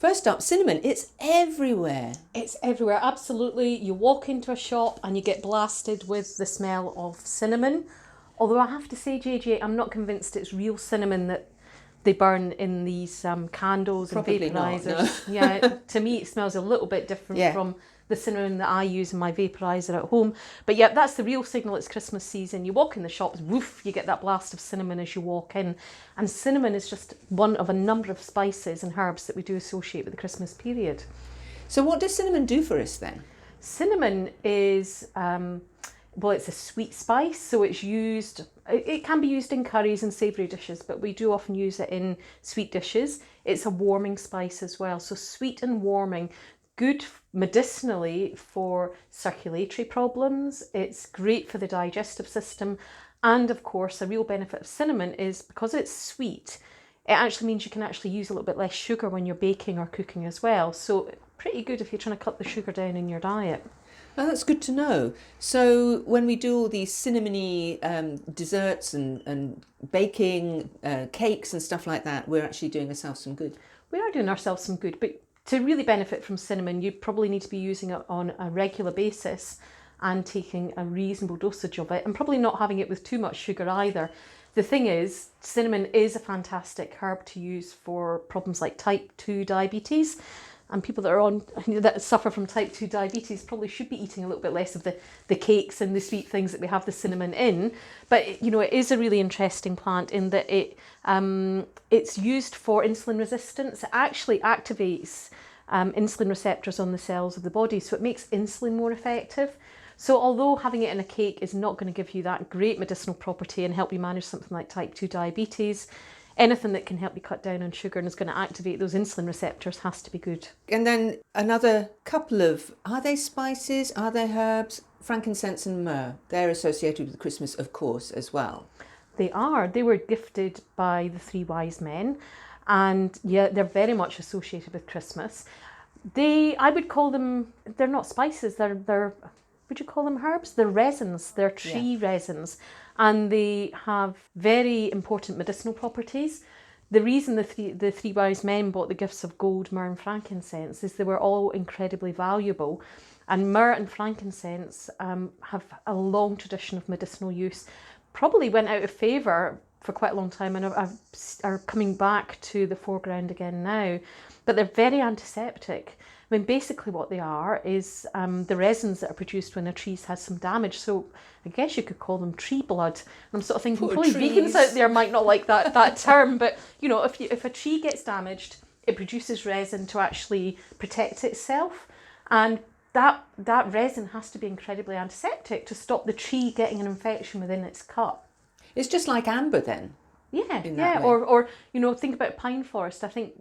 First up, cinnamon. It's everywhere. It's everywhere, absolutely. You walk into a shop and you get blasted with the smell of cinnamon. Although I have to say, JJ, I'm not convinced it's real cinnamon that they burn in these candles Probably and not, vaporizers. no. Yeah, to me it smells a little bit different from the cinnamon that I use in my vaporizer at home. But yeah, that's the real signal it's Christmas season. You walk in the shops, woof, you get that blast of cinnamon as you walk in. And cinnamon is just one of a number of spices and herbs that we do associate with the Christmas period. So what does cinnamon do for us then? Cinnamon is, well, it's a sweet spice, so it's used, it can be used in curries and savoury dishes, but we do often use it in sweet dishes. It's a warming spice as well, so sweet and warming, good medicinally for circulatory problems. It's great for the digestive system, and of course a real benefit of cinnamon is because it's sweet, it actually means you can actually use a little bit less sugar when you're baking or cooking as well. So pretty good if you're trying to cut the sugar down in your diet. Oh, that's good to know. So when we do all these cinnamony desserts and baking, cakes and stuff like that, we're actually doing ourselves some good. We are doing ourselves some good, but to really benefit from cinnamon, you probably need to be using it on a regular basis and taking a reasonable dosage of it, and probably not having it with too much sugar either. The thing is, cinnamon is a fantastic herb to use for problems like type 2 diabetes. And people that suffer from type 2 diabetes probably should be eating a little bit less of the cakes and the sweet things that we have the cinnamon in. But it is a really interesting plant in that it's used for insulin resistance. It actually activates insulin receptors on the cells of the body, so it makes insulin more effective. So although having it in a cake is not going to give you that great medicinal property and help you manage something like type 2 diabetes, anything that can help you cut down on sugar and is going to activate those insulin receptors has to be good. And then another couple of, are they spices? Are they herbs? Frankincense and myrrh. They're associated with Christmas, of course, as well. They are. They were gifted by the three wise men. And yeah, they're very much associated with Christmas. I would call them, they're not spices, they're would you call them herbs? They're resins, they're tree resins. And they have very important medicinal properties. The reason the three wise men bought the gifts of gold, myrrh and frankincense is they were all incredibly valuable. And myrrh and frankincense have a long tradition of medicinal use. Probably went out of favour for quite a long time and are coming back to the foreground again now. But they're very antiseptic. I mean, basically what they are is the resins that are produced when a tree's had some damage. So I guess you could call them tree blood. And I'm sort of thinking, probably vegans out there might not like that term, but if a tree gets damaged, it produces resin to actually protect itself. And that resin has to be incredibly antiseptic to stop the tree getting an infection within its cut. It's just like amber then. Yeah. Or think about pine forest. I think,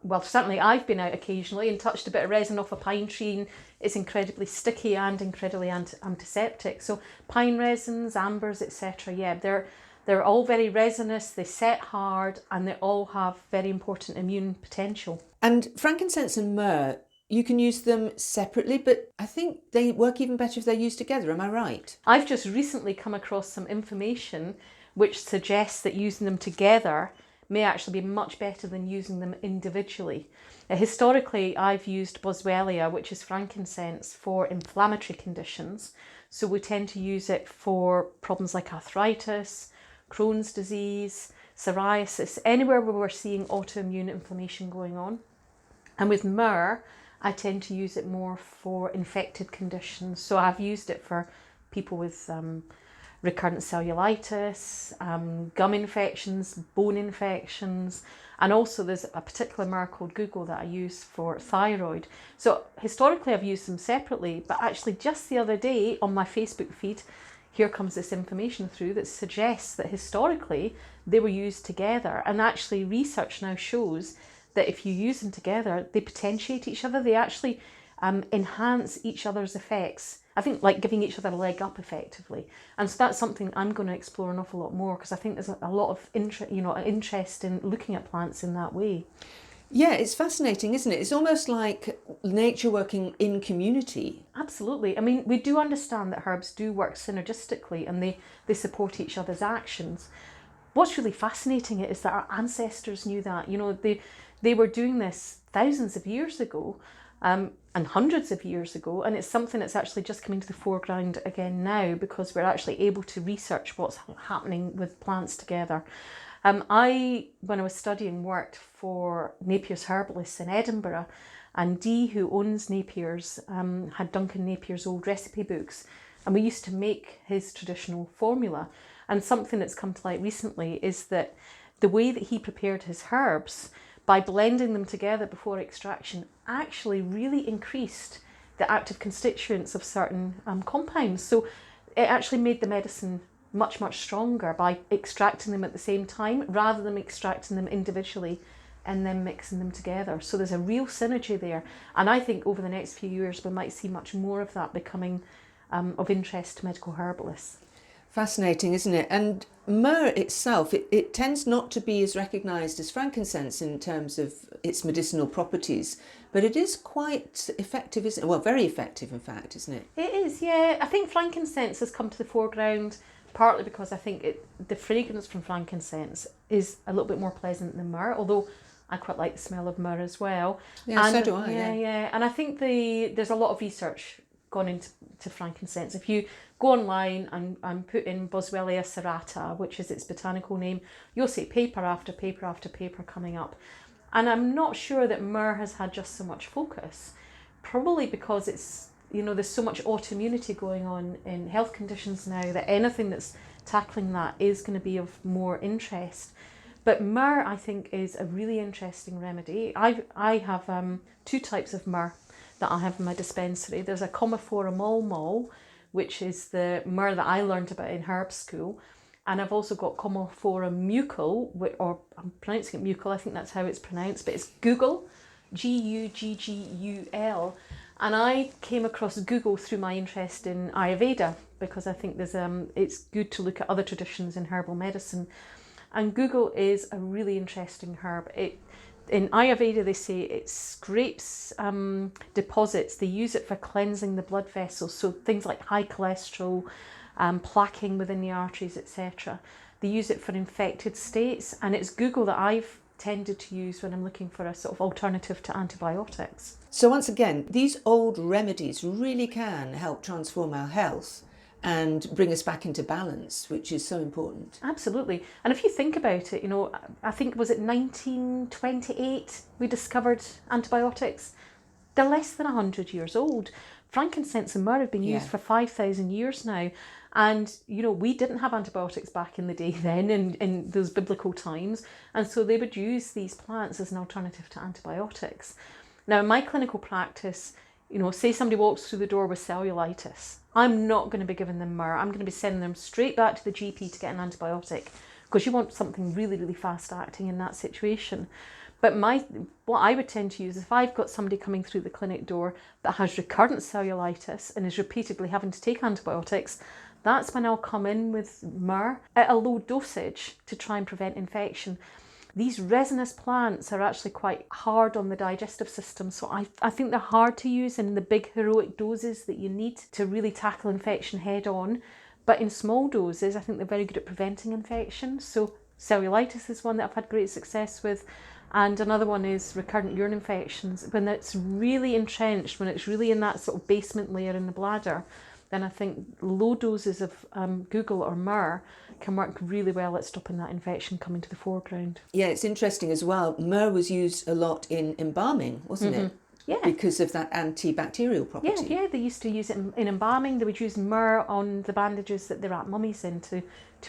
well, certainly I've been out occasionally and touched a bit of resin off a pine tree and it's incredibly sticky and incredibly antiseptic. So pine resins, ambers, etc. Yeah, they're all very resinous, they set hard, and they all have very important immune potential. And frankincense and myrrh, you can use them separately, but I think they work even better if they're used together. Am I right? I've just recently come across some information which suggests that using them together may actually be much better than using them individually. Historically, I've used boswellia, which is frankincense, for inflammatory conditions. So we tend to use it for problems like arthritis, Crohn's disease, psoriasis, anywhere where we're seeing autoimmune inflammation going on. And with myrrh, I tend to use it more for infected conditions. So I've used it for people with recurrent cellulitis, gum infections, bone infections, and also there's a particular myrrh called Google that I use for thyroid. So historically I've used them separately, but actually just the other day on my Facebook feed, here comes this information through that suggests that historically they were used together, and actually research now shows that if you use them together, they potentiate each other, they actually enhance each other's effects. I think like giving each other a leg up effectively. And so that's something I'm going to explore an awful lot more, because I think there's a lot of interest in looking at plants in that way. Yeah, it's fascinating, isn't it? It's almost like nature working in community. Absolutely. I mean, we do understand that herbs do work synergistically and they support each other's actions. What's really fascinating is that our ancestors knew that. They were doing this thousands of years ago, and hundreds of years ago, and it's something that's actually just coming to the foreground again now because we're actually able to research what's happening with plants together. When I was studying, worked for Napier's Herbalists in Edinburgh, and Dee, who owns Napier's, had Duncan Napier's old recipe books, and we used to make his traditional formula. And something that's come to light recently is that the way that he prepared his herbs, by blending them together before extraction, actually really increased the active constituents of certain compounds. So it actually made the medicine much, much stronger by extracting them at the same time, rather than extracting them individually and then mixing them together. So there's a real synergy there. And I think over the next few years, we might see much more of that becoming of interest to medical herbalists. Fascinating, isn't it? And myrrh itself, it tends not to be as recognised as frankincense in terms of its medicinal properties, but it is quite effective, isn't it? Well, very effective, in fact, isn't it? It is, yeah. I think frankincense has come to the foreground partly because I think the fragrance from frankincense is a little bit more pleasant than myrrh, although I quite like the smell of myrrh as well. Yeah, and, so do I. Yeah. And I think there's a lot of research gone into frankincense. If you go online and put in Boswellia serrata, which is its botanical name, you'll see paper after paper after paper coming up. And I'm not sure that myrrh has had just so much focus, probably because it's, there's so much autoimmunity going on in health conditions now that anything that's tackling that is going to be of more interest. But myrrh, I think, is a really interesting remedy. I have two types of myrrh that I have in my dispensary. There's a Commiphora molmol, which is the myrrh that I learned about in herb school. And I've also got Commiphora mucul, or I'm pronouncing it mucul, I think that's how it's pronounced, but it's Google, Guggul. And I came across Google through my interest in Ayurveda, because I think it's good to look at other traditions in herbal medicine. And Google is a really interesting herb. In Ayurveda, they say it scrapes deposits. They use it for cleansing the blood vessels, so things like high cholesterol, plaquing within the arteries, etc. They use it for infected states, and it's Google that I've tended to use when I'm looking for a sort of alternative to antibiotics. So once again, these old remedies really can help transform our health and bring us back into balance, which is so important. Absolutely. And if you think about it, I think, was it 1928 we discovered antibiotics? They're less than 100 years old. Frankincense and myrrh have been used for 5,000 years now. And, we didn't have antibiotics back in the day then, in those biblical times. And so they would use these plants as an alternative to antibiotics. Now, in my clinical practice, say somebody walks through the door with cellulitis, I'm not going to be giving them myrrh. I'm going to be sending them straight back to the GP to get an antibiotic, because you want something really, really fast acting in that situation. But what I would tend to use is if I've got somebody coming through the clinic door that has recurrent cellulitis and is repeatedly having to take antibiotics, that's when I'll come in with myrrh at a low dosage to try and prevent infection. These resinous plants are actually quite hard on the digestive system, so I think they're hard to use in the big heroic doses that you need to really tackle infection head on. But in small doses, I think they're very good at preventing infection. So cellulitis is one that I've had great success with. And another one is recurrent urine infections. When it's really entrenched, when it's really in that sort of basement layer in the bladder, then I think low doses of Google or myrrh can work really well at stopping that infection coming to the foreground. Yeah, it's interesting as well. Myrrh was used a lot in embalming, wasn't it? Yeah. Because of that antibacterial property. Yeah, they used to use it in embalming. They would use myrrh on the bandages that they wrap mummies in to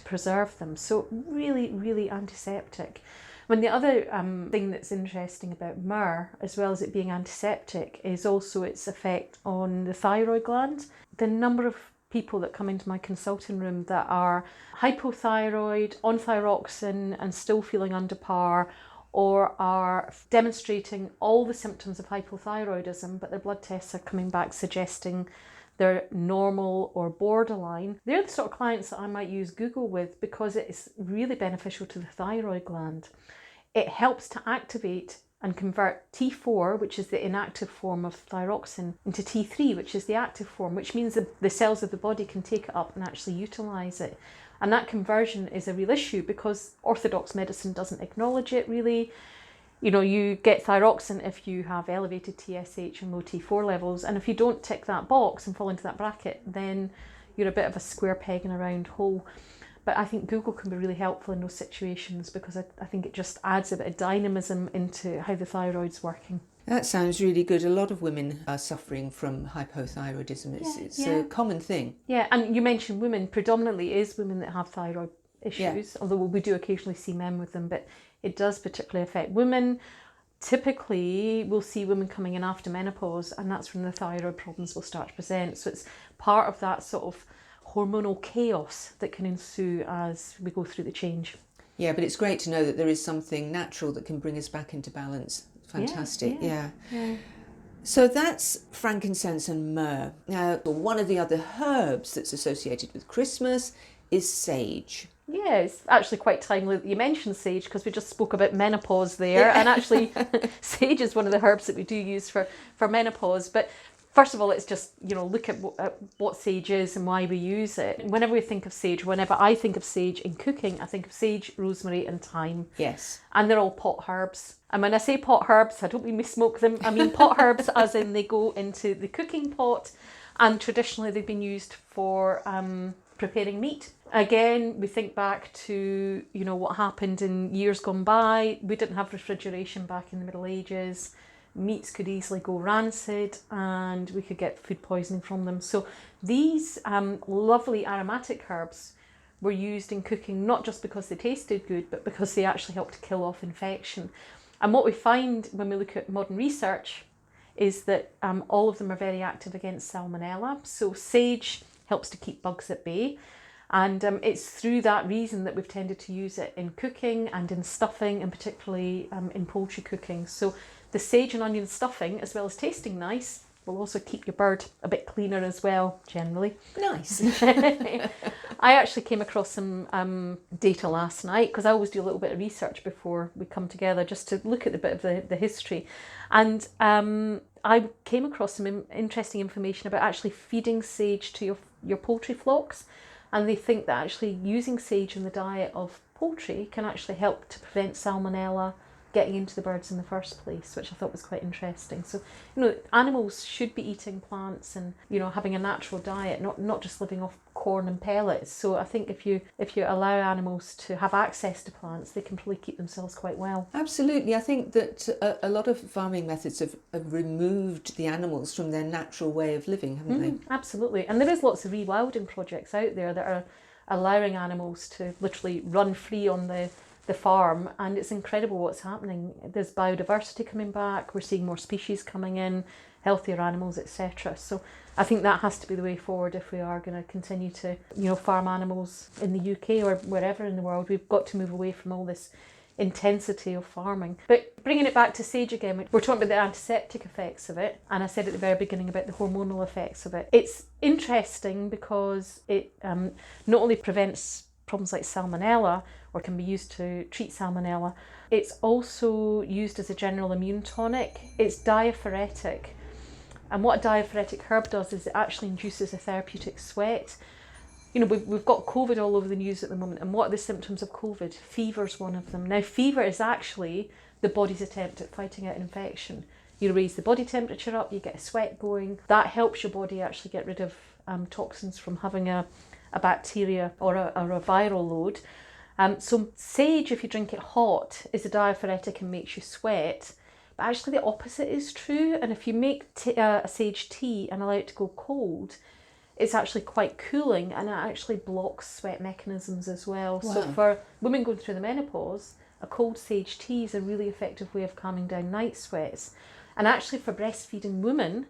preserve them. So really, really antiseptic. The other thing that's interesting about myrrh, as well as it being antiseptic, is also its effect on the thyroid gland. The number of people that come into my consulting room that are hypothyroid, on thyroxine and still feeling under par, or are demonstrating all the symptoms of hypothyroidism, but their blood tests are coming back suggesting they're normal or borderline. They're the sort of clients that I might use Google with, because it's really beneficial to the thyroid gland. It helps to activate and convert T4, which is the inactive form of thyroxine, into T3, which is the active form, which means that the cells of the body can take it up and actually utilise it. And that conversion is a real issue because orthodox medicine doesn't acknowledge it really. You get thyroxine if you have elevated TSH and low T4 levels, and if you don't tick that box and fall into that bracket, then you're a bit of a square peg in a round hole. But I think Google can be really helpful in those situations, because I think it just adds a bit of dynamism into how the thyroid's working. That sounds really good. A lot of women are suffering from hypothyroidism. It's a common thing. Yeah, and you mentioned women. Predominantly it is women that have thyroid issues, although we do occasionally see men with them, but it does particularly affect women. Typically, we'll see women coming in after menopause, and that's when the thyroid problems will start to present. So it's part of that sort of hormonal chaos that can ensue as we go through the change. Yeah, but it's great to know that there is something natural that can bring us back into balance. Fantastic, yeah. So that's frankincense and myrrh. Now, one of the other herbs that's associated with Christmas is sage. Yeah, it's actually quite timely that you mentioned sage, because we just spoke about menopause there, and actually sage is one of the herbs that we do use for menopause. But first of all, let's just look at what sage is and why we use it. Whenever we think of sage, whenever I think of sage in cooking, I think of sage, rosemary and thyme. Yes. And they're all pot herbs. And when I say pot herbs, I don't mean we smoke them. I mean pot herbs as in they go into the cooking pot, and traditionally they've been used for preparing meat. Again, we think back to what happened in years gone by. We didn't have refrigeration back in the Middle Ages. Meats could easily go rancid, and we could get food poisoning from them. So these lovely aromatic herbs were used in cooking, not just because they tasted good, but because they actually helped to kill off infection. And what we find when we look at modern research is that all of them are very active against salmonella. So sage helps to keep bugs at bay. And it's through that reason that we've tended to use it in cooking and in stuffing, and particularly in poultry cooking. So the sage and onion stuffing, as well as tasting nice, will also keep your bird a bit cleaner as well, generally. Nice. I actually came across some data last night, because I always do a little bit of research before we come together, just to look at a bit of the history. And I came across some interesting information about actually feeding sage to your poultry flocks. And they think that actually using sage in the diet of poultry can actually help to prevent salmonella getting into the birds in the first place, which I thought was quite interesting. So, animals should be eating plants and, having a natural diet, not just living off corn and pellets. So I think if you allow animals to have access to plants, they can probably keep themselves quite well. Absolutely. I think that a lot of farming methods have removed the animals from their natural way of living, haven't they? Absolutely. And there is lots of rewilding projects out there that are allowing animals to literally run free on the farm, and it's incredible what's happening. There's biodiversity coming back, we're seeing more species coming in, healthier animals, etc. So I think that has to be the way forward if we are going to continue to farm animals in the UK or wherever in the world. We've got to move away from all this intensity of farming. But bringing it back to sage again, we're talking about the antiseptic effects of it, and I said at the very beginning about the hormonal effects of it. It's interesting because it not only prevents problems like salmonella, or can be used to treat salmonella, it's also used as a general immune tonic. It's diaphoretic, and what a diaphoretic herb does is it actually induces a therapeutic sweat. We've got COVID all over the news at the moment, and what are the symptoms of COVID? Fever's one of them. Now, fever is actually the body's attempt at fighting out infection. You raise the body temperature up, you get a sweat going. That helps your body actually get rid of toxins from having a bacteria or a viral load. So sage, if you drink it hot, is a diaphoretic and makes you sweat. But actually the opposite is true. And if you make a sage tea and allow it to go cold, it's actually quite cooling, and it actually blocks sweat mechanisms as well. Wow. So for women going through the menopause, a cold sage tea is a really effective way of calming down night sweats. And actually for breastfeeding women,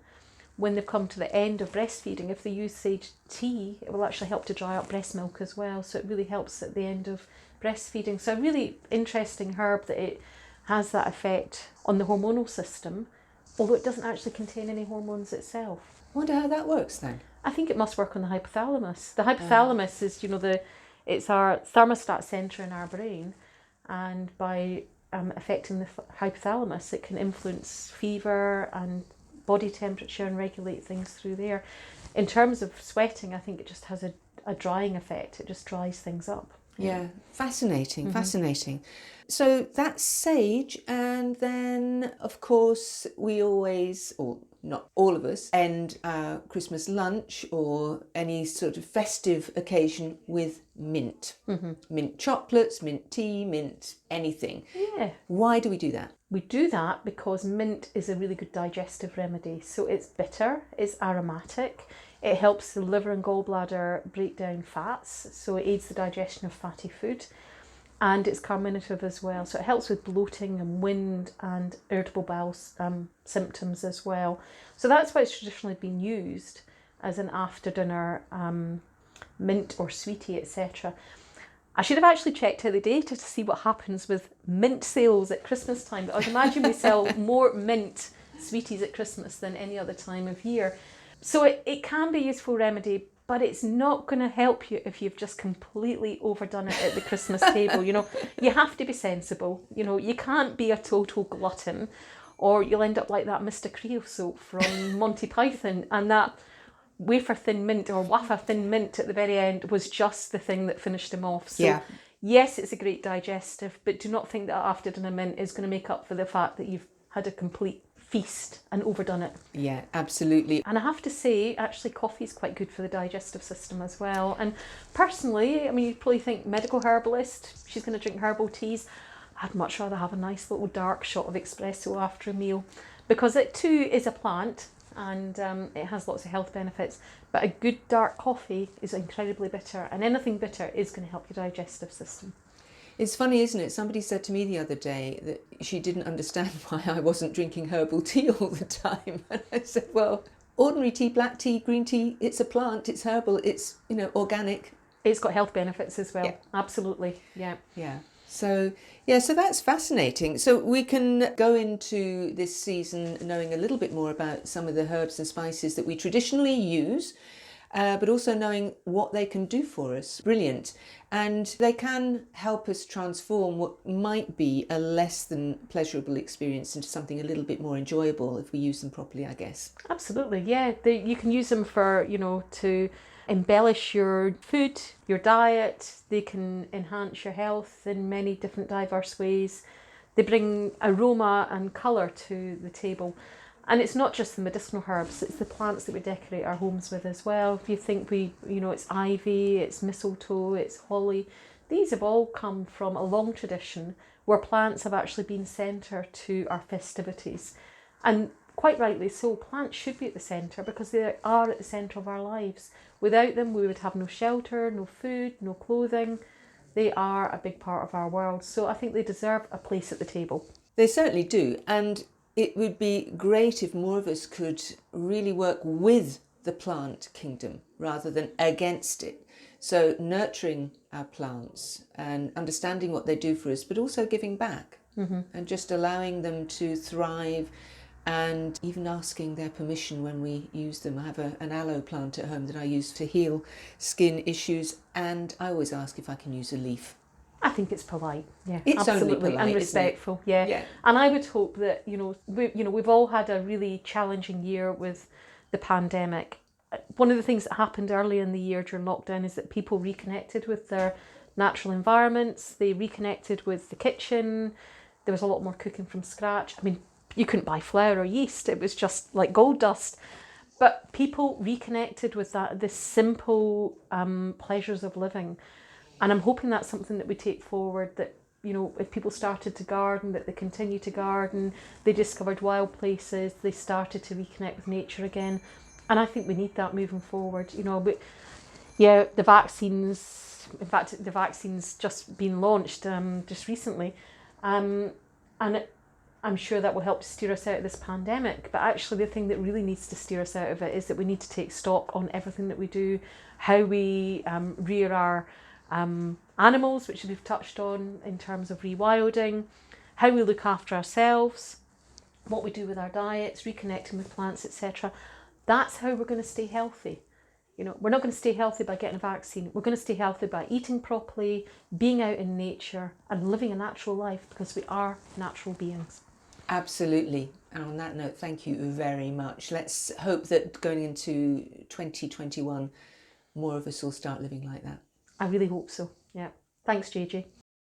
when they've come to the end of breastfeeding, if they use sage tea, it will actually help to dry up breast milk as well. So it really helps at the end of breastfeeding. So a really interesting herb that it has that effect on the hormonal system, although it doesn't actually contain any hormones itself. I wonder how that works then. I think it must work on the hypothalamus. The hypothalamus is, it's our thermostat centre in our brain, and by affecting the hypothalamus, it can influence fever and body temperature and regulate things through there. In terms of sweating, I think it just has a drying effect. It just dries things up. Yeah, fascinating, fascinating. So that's sage, and then of course we always, or not all of us, end our Christmas lunch or any sort of festive occasion with mint. Mint chocolates, mint tea, mint anything. Yeah. Why do we do that? We do that because mint is a really good digestive remedy. So it's bitter, it's aromatic, it helps the liver and gallbladder break down fats, so it aids the digestion of fatty food, and it's carminative as well. So it helps with bloating and wind and irritable bowel symptoms as well. So that's why it's traditionally been used as an after dinner mint or sweetie, etc. I should have actually checked out the data to see what happens with mint sales at Christmas time. But I would imagine we sell more mint sweeties at Christmas than any other time of year. So it can be a useful remedy, but it's not going to help you if you've just completely overdone it at the Christmas table. You know, you have to be sensible. You know, you can't be a total glutton, or you'll end up like that Mr. Creosote from Monty Python, and that wafer thin mint or wafer thin mint at the very end was just the thing that finished him off. So yes, it's a great digestive, but do not think that after dinner mint is going to make up for the fact that you've had a complete feast and overdone it. Yeah, absolutely. And I have to say, actually, coffee is quite good for the digestive system as well. And personally, I mean, you probably think medical herbalist, she's going to drink herbal teas. I'd much rather have a nice little dark shot of espresso after a meal, because it too is a plant, and it has lots of health benefits. But a good dark coffee is incredibly bitter, and anything bitter is going to help your digestive system. It's funny, isn't it? Somebody said to me the other day that she didn't understand why I wasn't drinking herbal tea all the time. And I said, well, ordinary tea, black tea, green tea, it's a plant, it's herbal, it's, organic. It's got health benefits as well. Yeah. Absolutely. Yeah. Yeah. So that's fascinating. So we can go into this season knowing a little bit more about some of the herbs and spices that we traditionally use, but also knowing what they can do for us. Brilliant. And they can help us transform what might be a less than pleasurable experience into something a little bit more enjoyable if we use them properly, I guess. Absolutely, yeah. You can use them for, to embellish your food, your diet. They can enhance your health in many different diverse ways. They bring aroma and colour to the table. And it's not just the medicinal herbs, it's the plants that we decorate our homes with as well. If you think it's ivy, it's mistletoe, it's holly, these have all come from a long tradition where plants have actually been centre to our festivities. And quite rightly so, plants should be at the centre because they are at the centre of our lives. Without them, we would have no shelter, no food, no clothing. They are a big part of our world. So I think they deserve a place at the table. They certainly do. And it would be great if more of us could really work with the plant kingdom rather than against it. So nurturing our plants and understanding what they do for us, but also giving back and just allowing them to thrive, and even asking their permission when we use them. I have an aloe plant at home that I use to heal skin issues, and I always ask if I can use a leaf. I think it's polite, yeah, it's absolutely, only polite, and respectful, yeah. And I would hope that we've all had a really challenging year with the pandemic. One of the things that happened early in the year during lockdown is that people reconnected with their natural environments. They reconnected with the kitchen. There was a lot more cooking from scratch. I mean, you couldn't buy flour or yeast; it was just like gold dust. But people reconnected with the simple pleasures of living. And I'm hoping that's something that we take forward, that, if people started to garden, that they continue to garden, they discovered wild places, they started to reconnect with nature again. And I think we need that moving forward. The vaccines, in fact, the vaccine's just been launched just recently. And I'm sure that will help to steer us out of this pandemic. But actually the thing that really needs to steer us out of it is that we need to take stock on everything that we do, how we rear our animals, which we've touched on in terms of rewilding, how we look after ourselves, what we do with our diets, reconnecting with plants, etc. That's how we're going to stay healthy. We're not going to stay healthy by getting a vaccine. We're going to stay healthy by eating properly, being out in nature and living a natural life, because we are natural beings. Absolutely. And on that note, thank you very much. Let's hope that going into 2021, more of us will start living like that. I really hope so. Yeah. Thanks, JJ.